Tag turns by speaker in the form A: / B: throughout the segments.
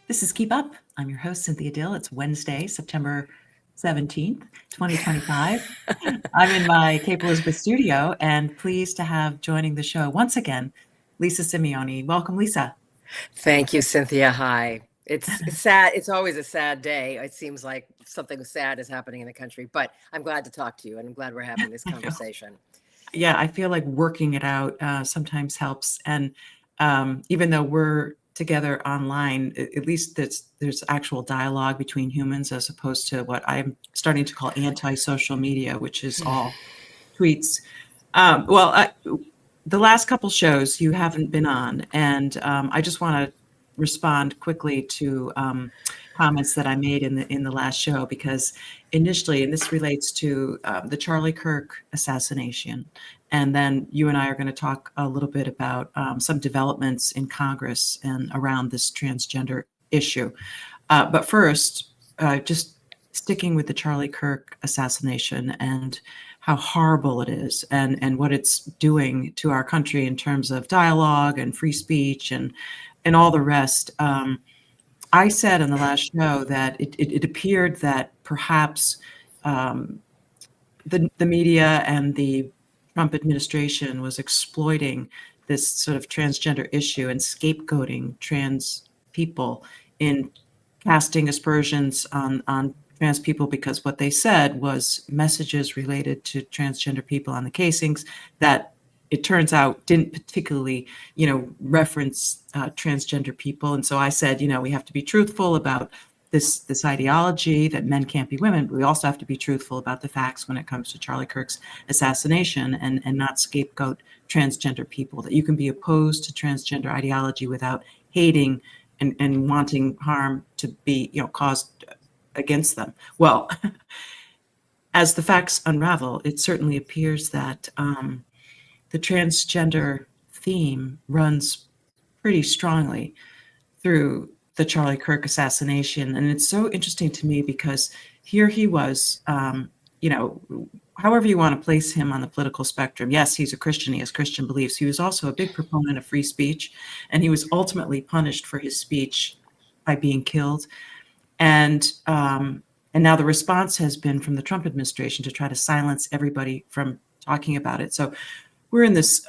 A: This is Keep Up. I'm your host, Cynthia Dill. It's Wednesday, September 17th, 2025. I'm in my Cape Elizabeth studio and pleased to have joining the show once again, Lisa Simeone. Welcome, Lisa.
B: Thank you, Cynthia. Hi. It's sad. It's always a sad day. It seems like something sad is happening in the country, but I'm glad to talk to you and I'm glad we're having this conversation.
A: I feel like working it out sometimes helps. And even though we're together online, at least there's actual dialogue between humans as opposed to what I'm starting to call anti-social media, which is all tweets. The last couple shows you haven't been on, and I just want to respond quickly to comments that I made in the last show, because initially, and this relates to the Charlie Kirk assassination, and then you and I are going to talk a little bit about some developments in Congress and around this transgender issue. But first, just sticking with the Charlie Kirk assassination and how horrible it is, and what it's doing to our country in terms of dialogue and free speech and all the rest. I said in the last show that it appeared that perhaps the media and the Trump administration was exploiting this sort of transgender issue and scapegoating trans people in casting aspersions on trans people, because what they said was messages related to transgender people on the casings that it turns out didn't particularly, reference transgender people. And so I said, we have to be truthful about this ideology that men can't be women, but we also have to be truthful about the facts when it comes to Charlie Kirk's assassination, and not scapegoat transgender people, that you can be opposed to transgender ideology without hating and wanting harm to be, caused against them. Well, as the facts unravel, it certainly appears that the transgender theme runs pretty strongly through the Charlie Kirk assassination. And it's so interesting to me because here he was, however you want to place him on the political spectrum. Yes, he's a Christian. He has Christian beliefs. He was also a big proponent of free speech, and he was ultimately punished for his speech by being killed. And now the response has been from the Trump administration to try to silence everybody from talking about it. So we're in this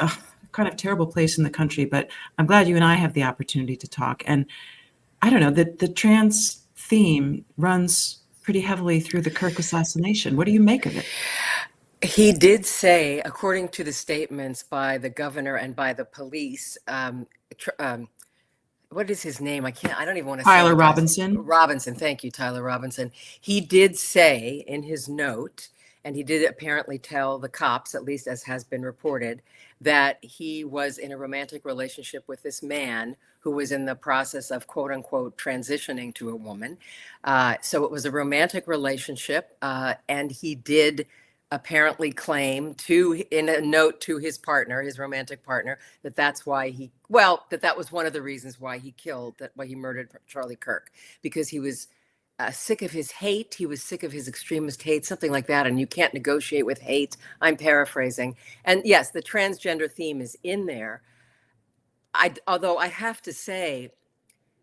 A: kind of terrible place in the country, but I'm glad you and I have the opportunity to talk. And I don't know, the trans theme runs pretty heavily through the Kirk assassination. What do you make of it?
B: He did say, according to the statements by the governor and by the police, what is his name? I don't even want to say
A: Tyler Robinson.
B: Robinson. Thank you, Tyler Robinson. He did say in his note, and he did apparently tell the cops, at least as has been reported, that he was in a romantic relationship with this man who was in the process of, quote unquote, transitioning to a woman. So it was a romantic relationship. And he did apparently claim in a note to his partner, his romantic partner, that was one of the reasons why he murdered Charlie Kirk, because he was sick of his hate. He was sick of his extremist hate, something like that. And you can't negotiate with hate. I'm paraphrasing. And yes, the transgender theme is in there. Although I have to say,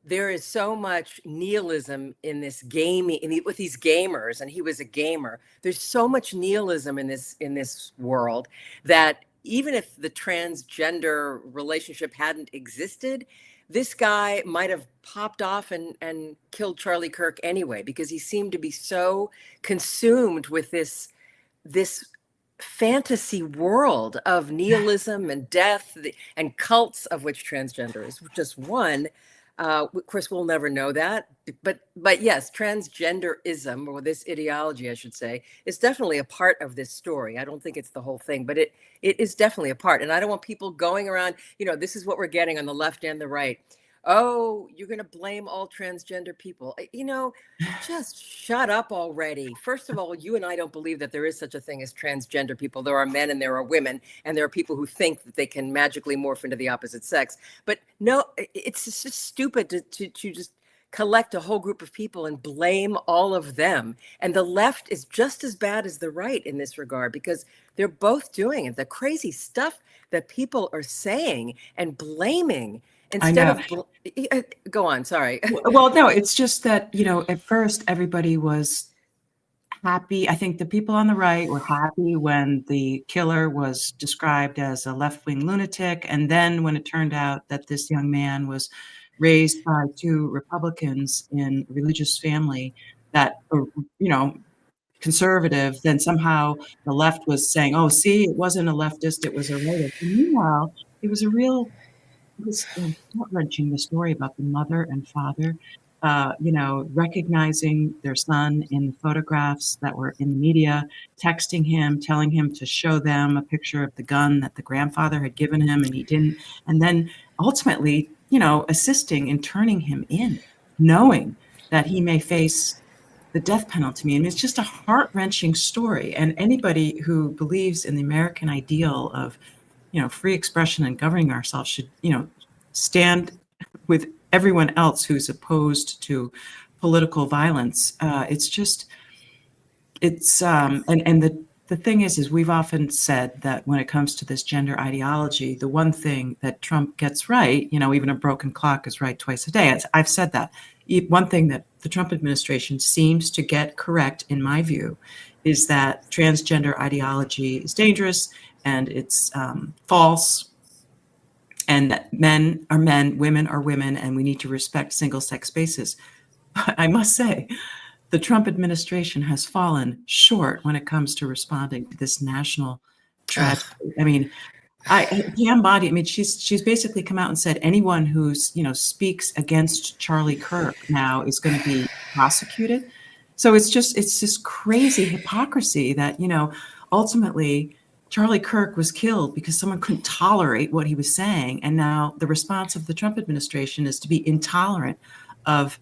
B: there is so much nihilism in this gaming, with these gamers, and he was a gamer. There's so much nihilism in this world that even if the transgender relationship hadn't existed, this guy might have popped off and killed Charlie Kirk anyway, because he seemed to be so consumed with this fantasy world of nihilism and death and cults, of which transgender is just one. Of course, we'll never know that, but yes, transgenderism, or this ideology, I should say, is definitely a part of this story. I don't think it's the whole thing, but it is definitely a part. And I don't want people going around, this is what we're getting on the left and the right. Oh, you're going to blame all transgender people. Just shut up already. First of all, you and I don't believe that there is such a thing as transgender people. There are men and there are women, and there are people who think that they can magically morph into the opposite sex. But no, it's just stupid to just collect a whole group of people and blame all of them. And the left is just as bad as the right in this regard, because they're both doing it. The crazy stuff that people are saying and blaming
A: I
B: instead
A: know.
B: of go on, sorry.
A: Well, no, it's just that, at first everybody was happy. I think the people on the right were happy when the killer was described as a left-wing lunatic. And then when it turned out that this young man was raised by two Republicans in a religious family that, you know, conservative, then somehow the left was saying, "Oh, see, it wasn't a leftist, it was a rightist." And meanwhile, it was a real it was, heart-wrenching, the story about the mother and father, recognizing their son in the photographs that were in the media, texting him, telling him to show them a picture of the gun that the grandfather had given him, and he didn't, and then ultimately, assisting in turning him in, knowing that he may face the death penalty. And it's just a heart-wrenching story, and anybody who believes in the American ideal of free expression and governing ourselves should, stand with everyone else who's opposed to political violence. And the thing is we've often said that when it comes to this gender ideology, the one thing that Trump gets right, even a broken clock is right twice a day. I've said that. One thing that the Trump administration seems to get correct, in my view, is that transgender ideology is dangerous and it's false, and that men are men, women are women, and we need to respect single-sex spaces. But I must say, the Trump administration has fallen short when it comes to responding to this national tragedy. I mean, Pam Bondi, I mean, she's basically come out and said anyone who's, speaks against Charlie Kirk now is going to be prosecuted. So it's this crazy hypocrisy that, ultimately Charlie Kirk was killed because someone couldn't tolerate what he was saying. And now the response of the Trump administration is to be intolerant of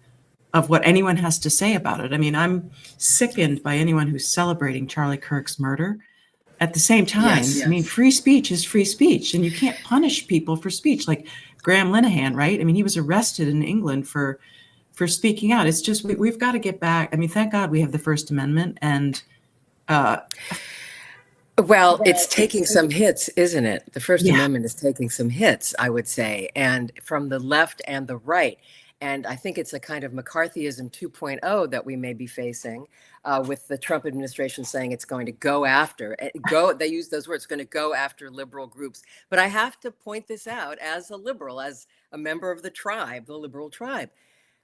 A: what anyone has to say about it. I mean, I'm sickened by anyone who's celebrating Charlie Kirk's murder. At the same time,
B: Yes.
A: I mean, free speech is free speech, and you can't punish people for speech. Like Graham Linehan, right? I mean, he was arrested in England for speaking out. It's just we've got to get back. I mean, thank God we have the First Amendment, and
B: Well, it's taking some hits, isn't it? The First
A: yeah,
B: Amendment is taking some hits, I would say, and from the left and the right. And I think it's a kind of McCarthyism 2.0 that we may be facing with the Trump administration saying it's going to go after, they use those words, going to go after liberal groups. But I have to point this out as a liberal, as a member of the tribe, the liberal tribe.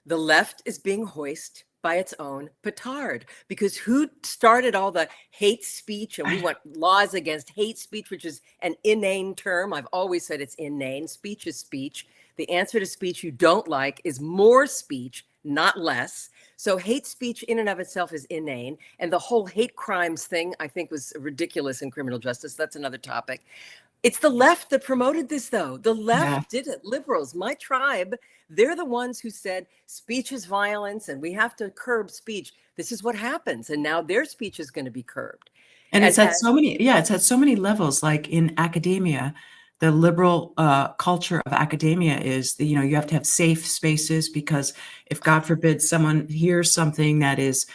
B: The left is being hoisted by its own petard, because who started all the hate speech? And we want laws against hate speech, which is an inane term. I've always said it's inane. Speech is speech. The answer to speech you don't like is more speech, not less. So hate speech in and of itself is inane. And the whole hate crimes thing, I think, was ridiculous in criminal justice. That's another topic. It's the left that promoted this, though. The
A: yeah.
B: left did it. Liberals, my tribe, they're the ones who said speech is violence and we have to curb speech. This is what happens. And now their speech is going to be curbed.
A: And
B: And
A: it's at so many, yeah, it's at so many levels. Like in academia, the liberal culture of academia is, you have to have safe spaces, because if God forbid someone hears something that is,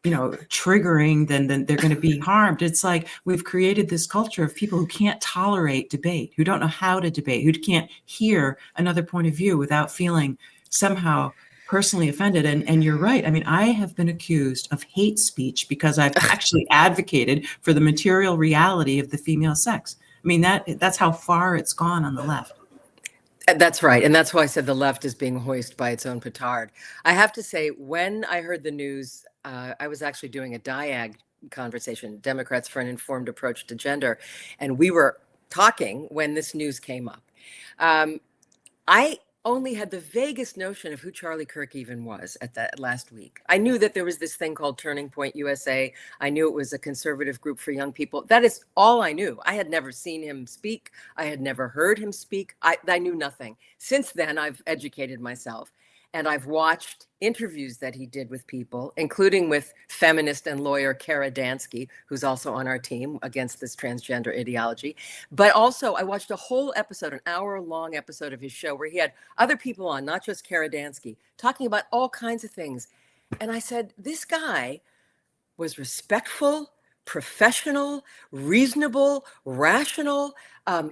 A: triggering, then they're going to be harmed. It's like we've created this culture of people who can't tolerate debate, who don't know how to debate, who can't hear another point of view without feeling somehow personally offended. And you're right. I mean, I have been accused of hate speech because I've actually advocated for the material reality of the female sex. I mean, that's how far it's gone on the left.
B: that's right. And that's why I said the left is being hoisted by its own petard. I have to say, when I heard the news, I was actually doing a diag conversation, Democrats for an Informed Approach to Gender. And we were talking when this news came up. I only had the vaguest notion of who Charlie Kirk even was at that last week. I knew that there was this thing called Turning Point USA. I knew it was a conservative group for young people. That is all I knew. I had never seen him speak. I had never heard him speak. I knew nothing. Since then, I've educated myself. And I've watched interviews that he did with people, including with feminist and lawyer Kara Dansky, who's also on our team against this transgender ideology. But also, I watched a whole episode, an hour-long episode of his show, where he had other people on, not just Kara Dansky, talking about all kinds of things. And I said, this guy was respectful, professional, reasonable, rational.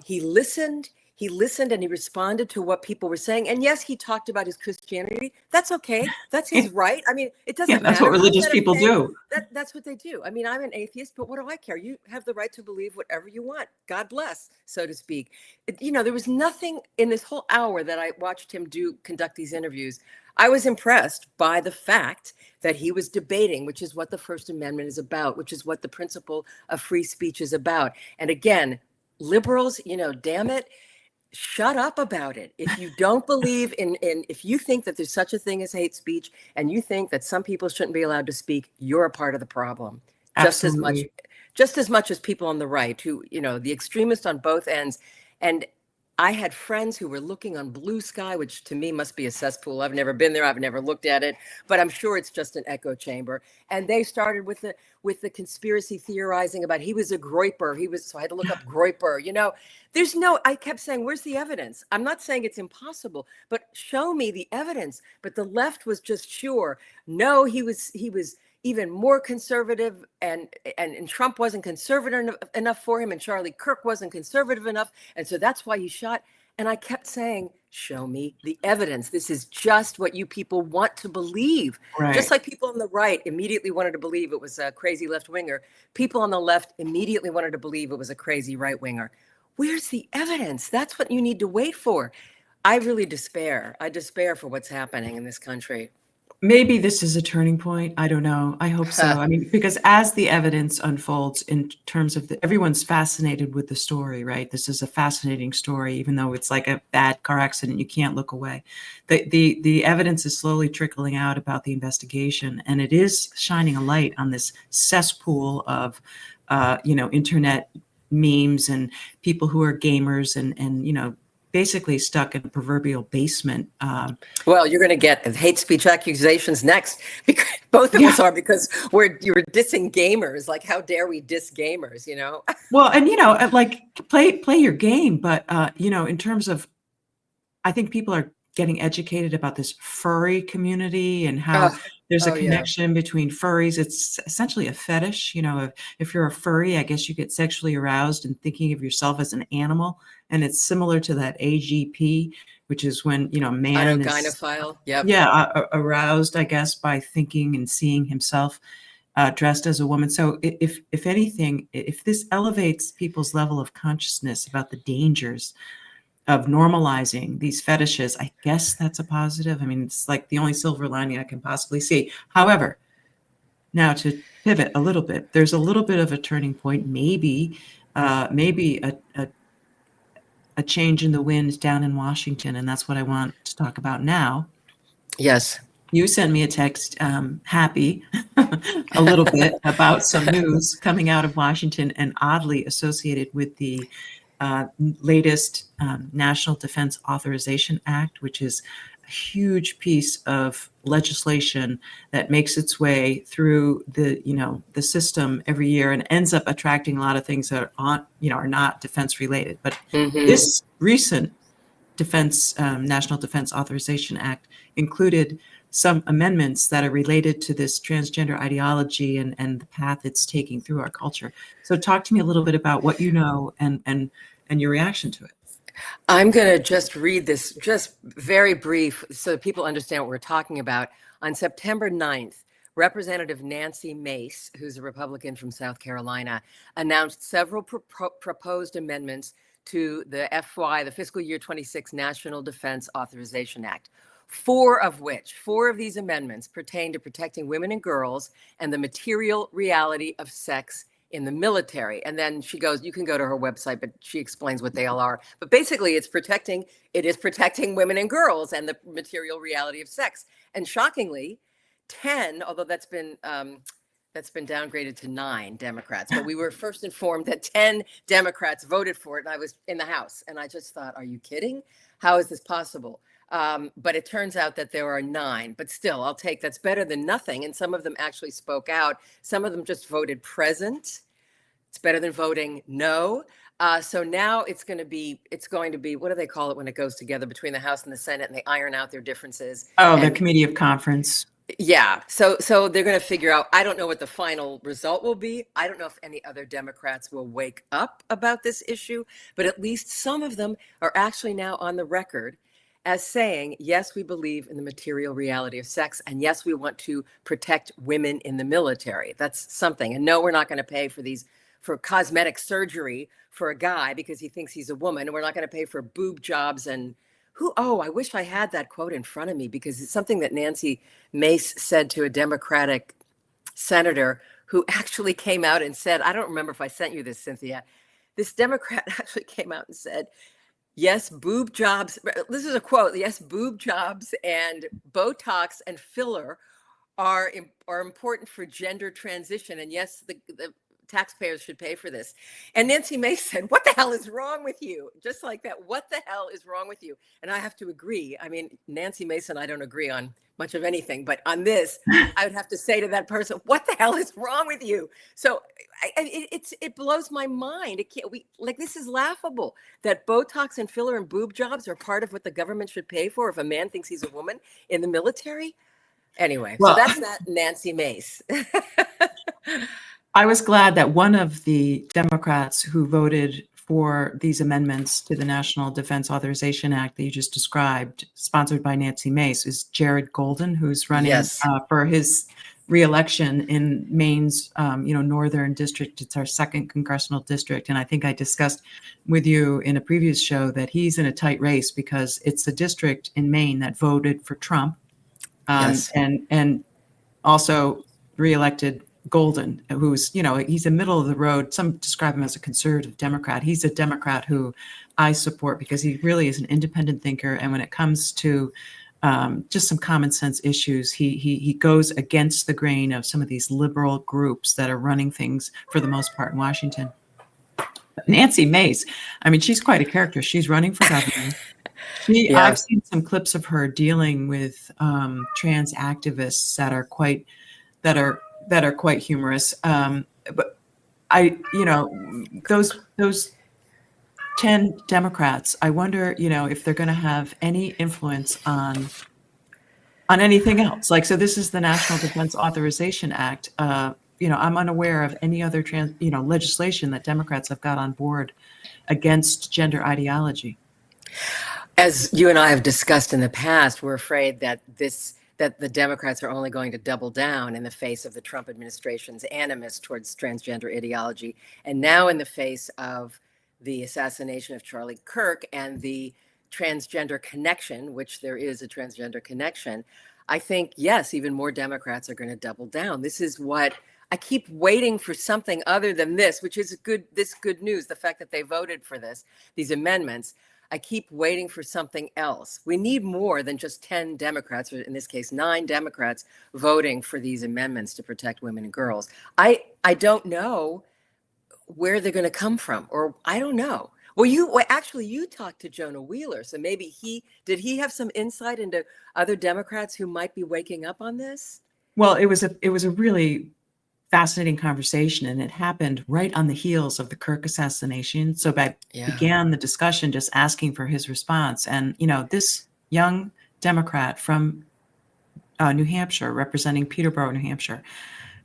B: He listened. He listened and he responded to what people were saying. And yes, he talked about his Christianity. That's okay. That's his right. I mean, it
A: Yeah,
B: doesn't
A: that's what
B: matter. How's
A: religious
B: that
A: people
B: okay?
A: do.
B: That's what they do. I mean, I'm an atheist, but what do I care? You have the right to believe whatever you want. God bless, so to speak. There was nothing in this whole hour that I watched him conduct these interviews. I was impressed by the fact that he was debating, which is what the First Amendment is about, which is what the principle of free speech is about. And again, liberals, damn it, shut up about it. If you don't believe if you think that there's such a thing as hate speech and you think that some people shouldn't be allowed to speak, you're a part of the problem.
A: Absolutely.
B: Just as much as people on the right who, the extremists on both ends. And I had friends who were looking on Blue Sky, which to me must be a cesspool. I've never been there. I've never looked at it, but I'm sure it's just an echo chamber. And they started with the conspiracy theorizing about he was a groyper. So I had to look up groyper. I kept saying, where's the evidence? I'm not saying it's impossible, but show me the evidence. But the left was just sure. No, he was even more conservative, and Trump wasn't conservative enough for him, and Charlie Kirk wasn't conservative enough, and so that's why he shot. And I kept saying, show me the evidence. This is just what you people want to believe.
A: Right.
B: Just like people on the right immediately wanted to believe it was a crazy left-winger, people on the left immediately wanted to believe it was a crazy right-winger. Where's the evidence? That's what you need to wait for. I really despair. I despair for what's happening in this country.
A: Maybe this is a turning point. I don't know. I hope so. I mean, because as the evidence unfolds in terms of everyone's fascinated with the story, right? This is a fascinating story, even though it's like a bad car accident, you can't look away. The evidence is slowly trickling out about the investigation, and it is shining a light on this cesspool of, internet memes and people who are gamers and basically stuck in a proverbial basement.
B: Well, you're going to get hate speech accusations next, because both of us are, because you're dissing gamers. Like, how dare we diss gamers?
A: Well, and like play your game, but in terms of, I think people are getting educated about this furry community and how there's a connection between furries. It's essentially a fetish. If you're a furry, I guess you get sexually aroused and thinking of yourself as an animal. And it's similar to that AGP, which is when, a man is
B: autogynephile. Yep.
A: Aroused, I guess, by thinking and seeing himself dressed as a woman. So if anything, if this elevates people's level of consciousness about the dangers of normalizing these fetishes, I guess that's a positive. I mean, it's like the only silver lining I can possibly see. However, now to pivot a little bit, there's a little bit of a turning point, maybe a change in the wind down in Washington, and that's what I want to talk about now.
B: Yes.
A: You sent me a text, happy a little bit about some news coming out of Washington and oddly associated with the latest National Defense Authorization Act, which is a huge piece of legislation that makes its way through the system every year and ends up attracting a lot of things that are not defense related. But this recent National Defense Authorization Act included some amendments that are related to this transgender ideology and the path it's taking through our culture. So talk to me a little bit about what you know and your reaction to it.
B: I'm going to just read this, just very brief, so people understand what we're talking about. On September 9th, Representative Nancy Mace, who's a Republican from South Carolina, announced several proposed amendments to the the fiscal year 26 National Defense Authorization Act. Four of these amendments pertain to protecting women and girls and the material reality of sex in the military. And then she goes, you can go to her website, but she explains what they all are. But basically it is protecting women and girls and the material reality of sex. And shockingly, 10, although that's been downgraded to 9 Democrats, but we were first informed that 10 Democrats voted for it, and I was in the House, and I just thought, are you kidding? How is this possible? But it turns out that there are 9, but still, that's better than nothing. And some of them actually spoke out. Some of them just voted present. It's better than voting no. So now it's going to be, what do they call it when it goes together between the House and the Senate and they iron out their differences?
A: Oh, the Committee of Conference.
B: Yeah. So they're going to figure out, I don't know what the final result will be. I don't know if any other Democrats will wake up about this issue, but at least some of them are actually now on the record as saying, yes, we believe in the material reality of sex. And yes, we want to protect women in the military. That's something. And no, we're not going to pay for cosmetic surgery for a guy because he thinks he's a woman. And we're not going to pay for boob jobs and I wish I had that quote in front of me because it's something that Nancy Mace said to a Democratic senator who actually came out and said, I don't remember if I sent you this, Cynthia. This Democrat actually came out and said, yes, boob jobs. This is a quote. Yes, boob jobs and Botox and filler are important for gender transition. And yes, the taxpayers should pay for this. And Nancy Mace said, what the hell is wrong with you? Just like that. What the hell is wrong with you? And I have to agree. I mean, Nancy Mace and I don't agree on much of anything, but on this, I would have to say to that person, what the hell is wrong with you? So it blows my mind. This is laughable that Botox and filler and boob jobs are part of what the government should pay for if a man thinks he's a woman in the military. Anyway, so that's not Nancy Mace.
A: I was glad that one of the Democrats who voted for these amendments to the National Defense Authorization Act that you just described, sponsored by Nancy Mace, is Jared Golden, who's running for his reelection in Maine's, Northern District. It's our second congressional district. And I think I discussed with you in a previous show that he's in a tight race because it's the district in Maine that voted for Trump and also reelected Golden, who's, he's a middle of the road. Some describe him as a conservative Democrat. He's a Democrat who I support because he really is an independent thinker. And when it comes to just some common sense issues, he goes against the grain of some of these liberal groups that are running things for the most part in Washington. Nancy Mace, I mean, she's quite a character. She's running for governor. I've seen some clips of her dealing with trans activists that are quite humorous. But those 10 Democrats, I wonder, if they're going to have any influence on anything else. So this is the National Defense Authorization Act. I'm unaware of any other legislation that Democrats have got on board against gender ideology.
B: As you and I have discussed in the past, we're afraid that the Democrats are only going to double down in the face of the Trump administration's animus towards transgender ideology. And now in the face of the assassination of Charlie Kirk and the transgender connection, which there is a transgender connection, I think, yes, even more Democrats are going to double down. This is what I keep waiting for, something other than this, which is good news, the fact that they voted for these amendments. I keep waiting for something else. We need more than just 10 Democrats, or in this case, 9 Democrats voting for these amendments to protect women and girls. I don't know where they're going to come from, or I don't know. Well, you talked to Jonah Wheeler, so maybe did he have some insight into other Democrats who might be waking up on this?
A: Well, it was a really fascinating conversation, and it happened right on the heels of the Kirk assassination. So began the discussion just asking for his response. And this young Democrat from New Hampshire, representing Peterborough, New Hampshire,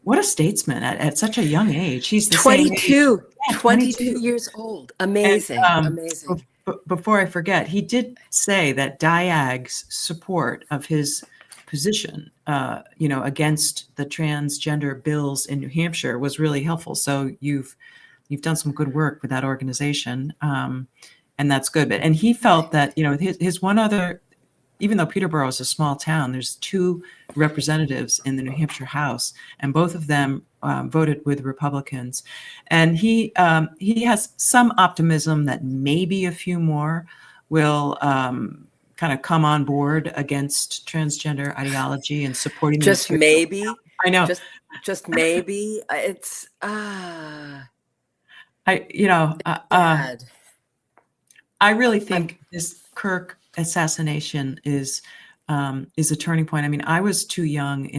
A: what a statesman at such a young age. He's the
B: 22, 22 years old. Amazing, amazing.
A: Before I forget, he did say that DIAG's support of his position, against the transgender bills in New Hampshire was really helpful. So you've done some good work with that organization, and that's good. And he felt that his one other, even though Peterborough is a small town, there's 2 representatives in the New Hampshire House, and both of them voted with Republicans. And he has some optimism that maybe a few more will kind of come on board against transgender ideology and supporting
B: just maybe.
A: I know,
B: just maybe. It's
A: I really think this Kirk assassination is a turning point. I mean, I was too young,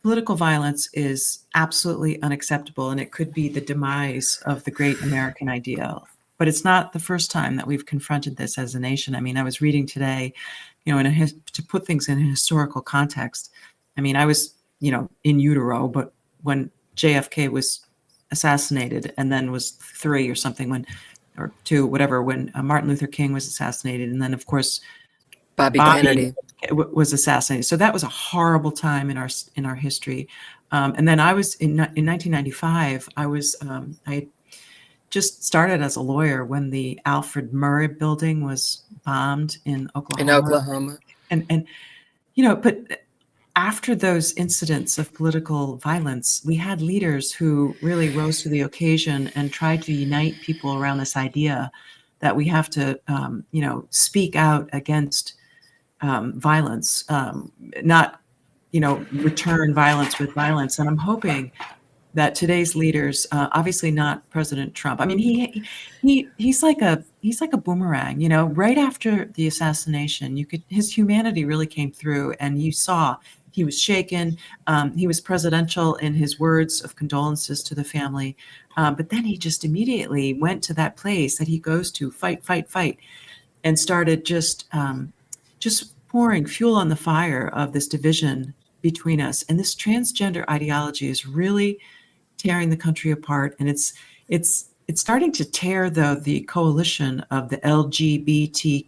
A: political violence is absolutely unacceptable, and it could be the demise of the great American ideal. But it's not the first time that we've confronted this as a nation. I mean, I was reading today, to put things in a historical context, I mean, I was, in utero, but when JFK was assassinated, and then was 3 or something or 2, whatever, when Martin Luther King was assassinated, and then of course
B: Bobby
A: Bobby
B: Kennedy.
A: was assassinated. So that was a horrible time in our history. And then I was in 1995. I just started as a lawyer when the Alfred Murrah building was bombed in
B: In
A: Oklahoma.
B: Oklahoma.
A: And but after those incidents of political violence, we had leaders who really rose to the occasion and tried to unite people around this idea that we have to, speak out against violence, not, return violence with violence. And I'm hoping that today's leaders, obviously not President Trump. I mean, he's like a boomerang. Right after the assassination, his humanity really came through, and you saw he was shaken. He was presidential in his words of condolences to the family, but then he just immediately went to that place that he goes to, fight, fight, fight, and started just pouring fuel on the fire of this division between us. And this transgender ideology is really tearing the country apart, and it's starting to tear the coalition of the LGBTQIA.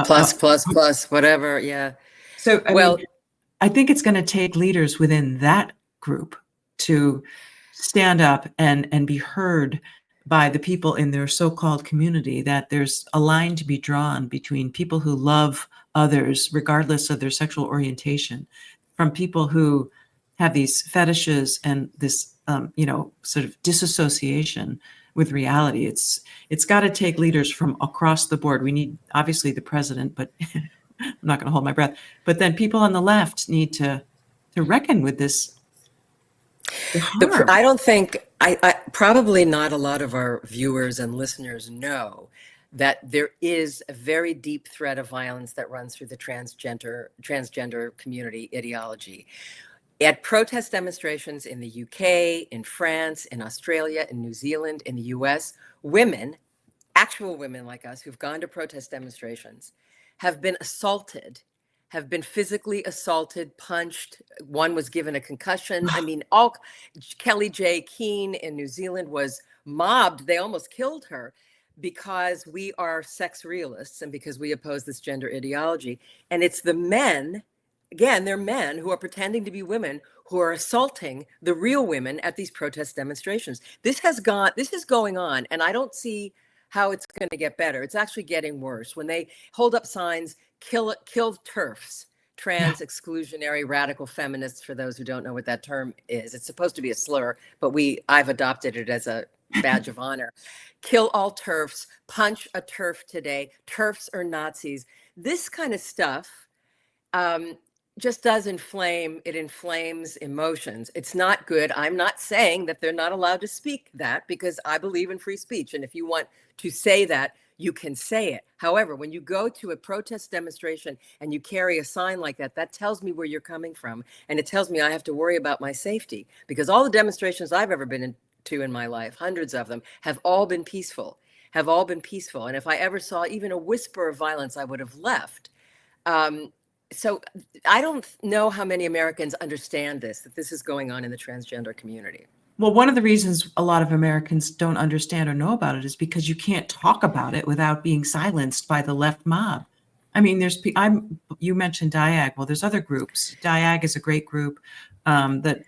B: Plus, whatever. Yeah.
A: So I
B: Well,
A: mean, I think it's going to take leaders within that group to stand up and be heard by the people in their so-called community, that there's a line to be drawn between people who love others regardless of their sexual orientation, from people who have these fetishes and this sort of disassociation with reality. It's got to take leaders from across the board. We need obviously the president, but I'm not going to hold my breath. But then people on the left need to reckon with this harm.
B: I don't think, I probably not a lot of our viewers and listeners know that there is a very deep thread of violence that runs through the transgender community ideology. At protest demonstrations in the UK, in France, in Australia, in New Zealand, in the US, women, actual women like us who've gone to protest demonstrations, have been assaulted, have been physically assaulted, punched. One was given a concussion. I mean, Kelly J. Keane in New Zealand was mobbed. They almost killed her because we are sex realists and because we oppose this gender ideology. And it's the men, again, they're men who are pretending to be women who are assaulting the real women at these protest demonstrations. This is going on, and I don't see how it's going to get better. It's actually getting worse. When they hold up signs, kill TERFs, trans exclusionary radical feminists, for those who don't know what that term is. It's supposed to be a slur, but I've adopted it as a badge of honor. Kill all TERFs, punch a TERF today, TERFs are Nazis. This kind of stuff just does inflames emotions. It's not good. I'm not saying that they're not allowed to speak that, because I believe in free speech. And if you want to say that, you can say it. However, when you go to a protest demonstration and you carry a sign like that, that tells me where you're coming from. And it tells me I have to worry about my safety, because all the demonstrations I've ever been to in my life, hundreds of them, have all been peaceful. And if I ever saw even a whisper of violence, I would have left. So I don't know how many Americans understand that this is going on in the transgender community.
A: Well, one of the reasons a lot of Americans don't understand or know about it is because you can't talk about it without being silenced by the left mob. I mean, you mentioned DIAG. Well, there's other groups. DIAG is a great group. Kara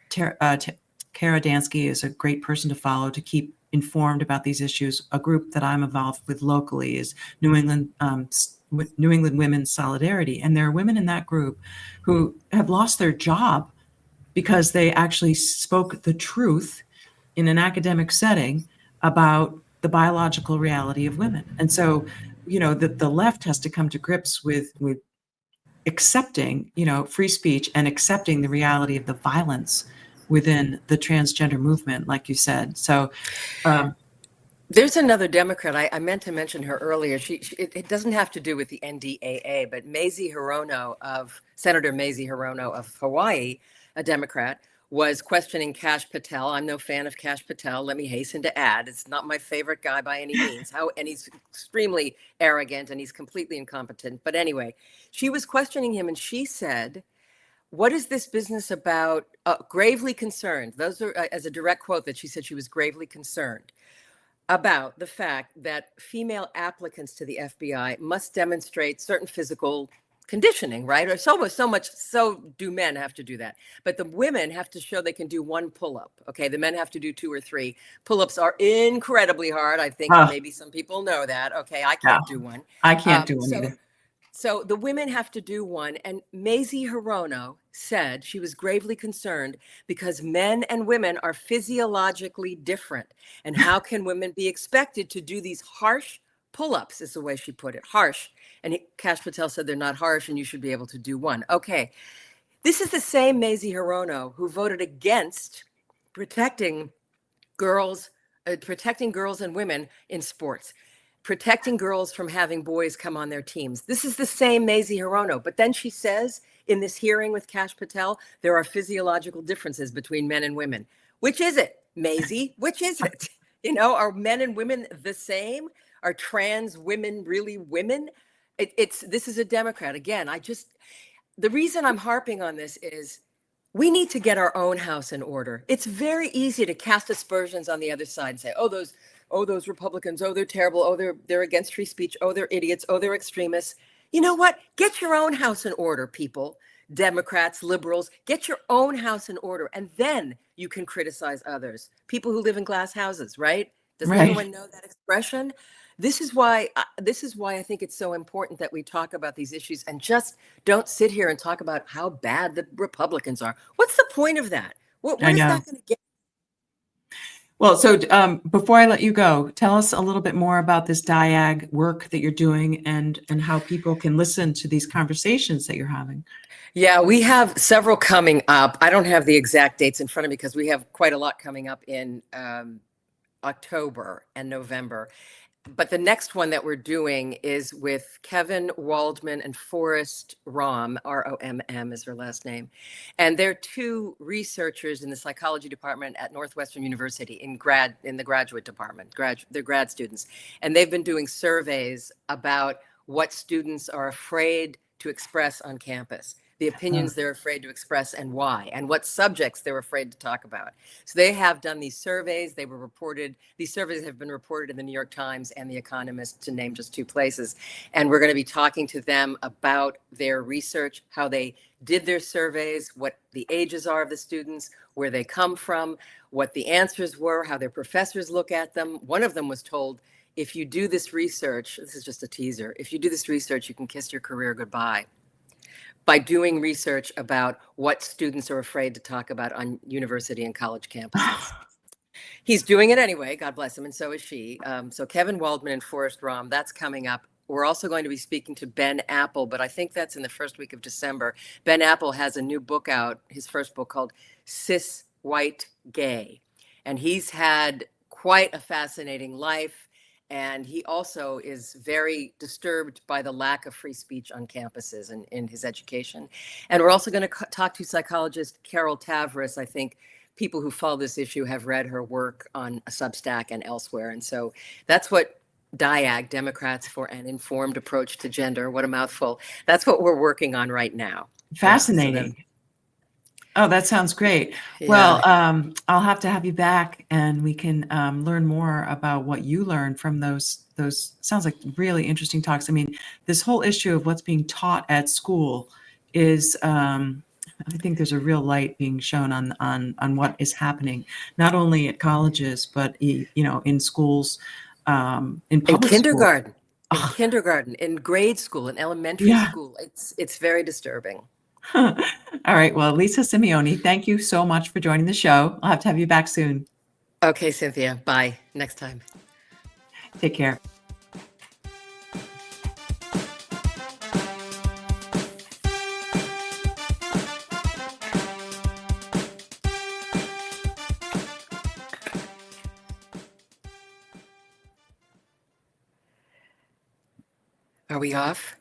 A: Dansky is a great person to follow to keep informed about these issues. A group that I'm involved with locally is New England Women's Solidarity. And there are women in that group who have lost their job because they actually spoke the truth in an academic setting about the biological reality of women. And so, the left has to come to grips with accepting, free speech and accepting the reality of the violence within the transgender movement, like you said. So,
B: there's another Democrat. I meant to mention her earlier. It doesn't have to do with the NDAA, but Senator Mazie Hirono of Hawaii, a Democrat, was questioning Kash Patel. I'm no fan of Kash Patel. Let me hasten to add, it's not my favorite guy by any means. And he's extremely arrogant and he's completely incompetent. But anyway, she was questioning him and she said, what is this business about? Gravely concerned. Those are as a direct quote that she said she was gravely concerned about the fact that female applicants to the FBI must demonstrate certain physical conditioning, right? Or so do men have to do that. But the women have to show they can do one pull-up. Okay. The men have to do 2 or 3. Pull-ups are incredibly hard. I think
A: Oh,
B: maybe some people know that. Okay. I
A: no,
B: can't do one.
A: I can't do one
B: So
A: either.
B: so the women have to do one. And Maisie Hirono said she was gravely concerned because men and women are physiologically different. And how can women be expected to do these harsh pull-ups, is the way she put it, harsh. And Kash Patel said they're not harsh and you should be able to do one. Okay. This is the same Maisie Hirono who voted against protecting girls, protecting girls and women in sports, protecting girls from having boys come on their teams. This is the same Maisie Hirono. But then she says in this hearing with Kash Patel, there are physiological differences between men and women. Which is it, Maisie? Which is it? Are men and women the same? Are trans women really women? This is a Democrat. Again, the reason I'm harping on this is we need to get our own house in order. It's very easy to cast aspersions on the other side and say, those Republicans, they're terrible, they're against free speech, they're idiots, they're extremists. You know what? Get your own house in order, people. Democrats, liberals, get your own house in order, and then you can criticize others. People who live in glass houses, right? Doesn't
A: Right.
B: everyone know that expression? This is why I think it's so important that we talk about these issues and just don't sit here and talk about how bad the Republicans are. What's the point of that? What
A: I
B: is
A: know.
B: that going to get?
A: Well, so before I let you go, tell us a little bit more about this diag work that you're doing and how people can listen to these conversations that you're having.
B: Yeah, we have several coming up. I don't have the exact dates in front of me because we have quite a lot coming up in October and November. But the next one that we're doing is with Kevin Waldman and Forrest Romm, Romm is her last name. And they're 2 researchers in the psychology department at Northwestern University in the graduate department. They're grad students. And they've been doing surveys about what students are afraid to express on campus, the opinions they're afraid to express and why, and what subjects they're afraid to talk about. So they have done these surveys. These surveys have been reported in the New York Times and The Economist, to name just 2 places. And we're going to be talking to them about their research, how they did their surveys, what the ages are of the students, where they come from, what the answers were, how their professors look at them. One of them was told, if you do this research, this is just a teaser, if you do this research, you can kiss your career goodbye, by doing research about what students are afraid to talk about on university and college campuses. He's doing it anyway, God bless him, and so is she. So Kevin Waldman and Forrest Romm, that's coming up. We're also going to be speaking to Ben Apple, but I think that's in the first week of December. Ben Apple has a new book out, his first book, called Cis White Gay. And he's had quite a fascinating life. And he also is very disturbed by the lack of free speech on campuses and in his education. And we're also going to talk to psychologist Carol Tavris. I think people who follow this issue have read her work on a Substack and elsewhere. And so that's what DIAG, Democrats for an Informed Approach to Gender, what a mouthful. That's what we're working on right now.
A: Fascinating. Oh, that sounds great.
B: Yeah.
A: Well, I'll have to have you back and we can learn more about what you learned from those sounds like really interesting talks. I mean, this whole issue of what's being taught at school is I think there's a real light being shown on what is happening, not only at colleges, but in schools, in public
B: kindergarten,
A: school.
B: in kindergarten, in grade school, in elementary school. It's very disturbing.
A: All right. Well, Lisa Simeone, thank you so much for joining the show. I'll have to have you back soon.
B: Okay, Cynthia. Bye. Next time.
A: Take care.
B: Are we off?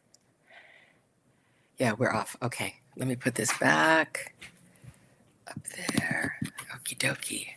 B: Yeah, we're off. Okay. Let me put this back up there. Okie dokie.